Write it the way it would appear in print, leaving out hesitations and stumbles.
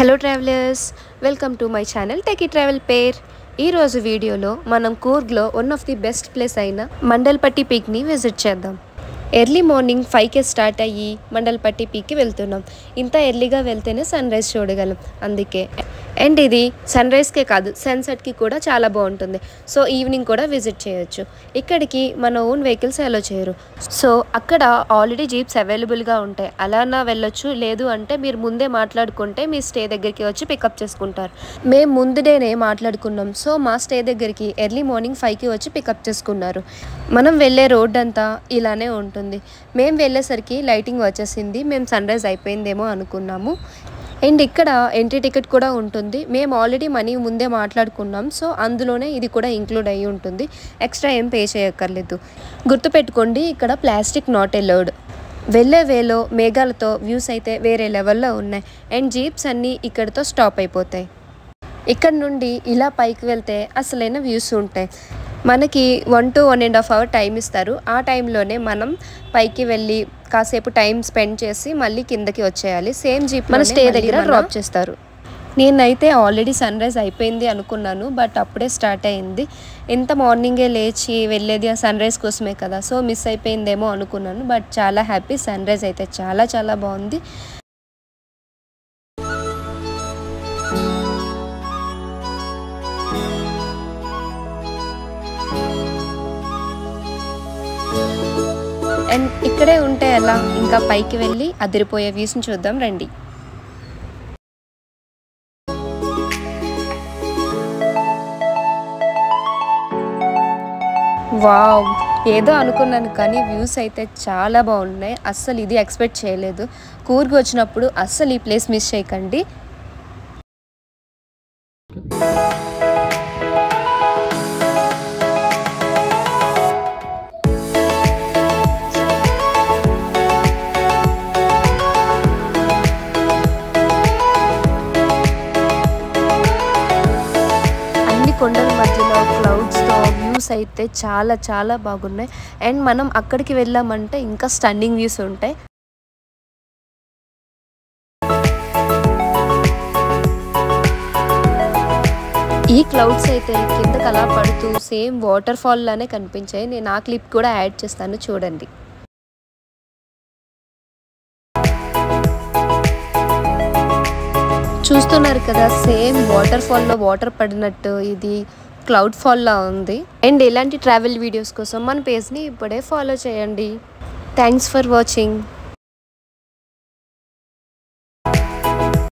Hello travellers, welcome to my channel techie travel pair. ఈరోజు వీడియోలో మనం కూర్గ్లో one of the best place అయిన మండల్పట్టి పీక్ని విజిట్ చేద్దాం. ఎర్లీ మార్నింగ్ 5కే స్టార్ట్ అయ్యి మండల్పట్టి పీక్కి వెళ్తున్నాం. ఇంత ఎర్లీగా వెళ్తేనే సన్ రైజ్ చూడగలం. అందుకే అండ్ ఇది సన్ రైజ్కే కాదు, సన్సెట్కి కూడా చాలా బాగుంటుంది. సో ఈవినింగ్ కూడా విజిట్ చేయొచ్చు. ఇక్కడికి మన ఓన్ వెహికల్స్ అలో చేయరు. సో అక్కడ ఆల్రెడీ జీప్స్ అవైలబుల్గా ఉంటాయి. అలానా వెళ్ళొచ్చు. లేదు అంటే మీరు ముందే మాట్లాడుకుంటే మీ స్టే దగ్గరికి వచ్చి పికప్ చేసుకుంటారు. మేము ముందు డేనే మాట్లాడుకున్నాం. సో మా స్టే దగ్గరికి ఎర్లీ మార్నింగ్ 5కి వచ్చి పికప్ చేసుకున్నారు. మనం వెళ్ళే రోడ్ అంతా ఇలానే ఉంటుంది. మేము వెళ్ళేసరికి లైటింగ్ వచ్చేసింది. మేము సన్ రైజ్ అయిపోయిందేమో అనుకున్నాము. అండ్ ఇక్కడ ఎంట్రీ టికెట్ కూడా ఉంటుంది. మేము ఆల్రెడీ మనీ ముందే మాట్లాడుకున్నాం. సో అందులోనే ఇది కూడా ఇంక్లూడ్ అయ్యి ఉంటుంది. ఎక్స్ట్రా ఏం పే చేయక్కర్లేదు. గుర్తుపెట్టుకోండి, ఇక్కడ ప్లాస్టిక్ నాట్ అలౌడ్. వెళ్ళే వేలో మేఘాలతో వ్యూస్ అయితే వేరే లెవెల్లో ఉన్నాయి. అండ్ జీప్స్ అన్నీ ఇక్కడితో స్టాప్ అయిపోతాయి. ఇక్కడ నుండి ఇలా పైకి వెళ్తే అసలైన వ్యూస్ ఉంటాయి. మనకి 1 to 1.5 hours టైం ఇస్తారు. ఆ టైంలోనే మనం పైకి వెళ్ళి కాసేపు టైం స్పెండ్ చేసి మళ్ళీ కిందకి వచ్చేయాలి. సేమ్ జీప్ మన స్టే దగ్గర డ్రాప్ చేస్తారు. నేనైతే ఆల్రెడీ సన్ రైజ్ అయిపోయింది అనుకున్నాను, బట్ అప్పుడే స్టార్ట్ అయింది. ఎంత మార్నింగే లేచి వెళ్ళేది ఆ సన్ రైజ్ కోసమే కదా, సో మిస్ అయిపోయిందేమో అనుకున్నాను. బట్ చాలా హ్యాపీ. సన్ రైజ్ అయితే చాలా చాలా బాగుంది. అండ్ ఇక్కడే ఉంటే ఎలా, ఇంకా పైకి వెళ్ళి అదిరిపోయే వ్యూస్ని చూద్దాం రండి. వావ్, ఏదో అనుకున్నాను కానీ వ్యూస్ అయితే చాలా బాగున్నాయి. అస్సలు ఇది ఎక్స్పెక్ట్ చేయలేదు. కూర్గ్ వచ్చినప్పుడు అస్సలు ఈ ప్లేస్ మిస్ చేయకండి. కొండల మధ్యలో క్లౌడ్స్తో వ్యూస్ అయితే చాలా చాలా బాగున్నాయి. అండ్ మనం అక్కడికి వెళ్ళామంటే ఇంకా స్టన్నింగ్ వ్యూస్ ఉంటాయి. ఈ క్లౌడ్స్ అయితే కిందకి అలా పడుతూ సేమ్ వాటర్ ఫాల్ లానే కనిపించాయి. నేను ఆ క్లిప్ కూడా యాడ్ చేస్తాను, చూడండి. చూస్తున్నారు కదా, సేమ్ వాటర్ ఫాల్లో వాటర్ పడినట్టు ఇది క్లౌడ్ ఫాల్లా ఉంది. అండ్ ఇలాంటి ట్రావెల్ వీడియోస్ కోసం మన పేజ్ని ఇప్పుడే ఫాలో చేయండి. Thanks for watching.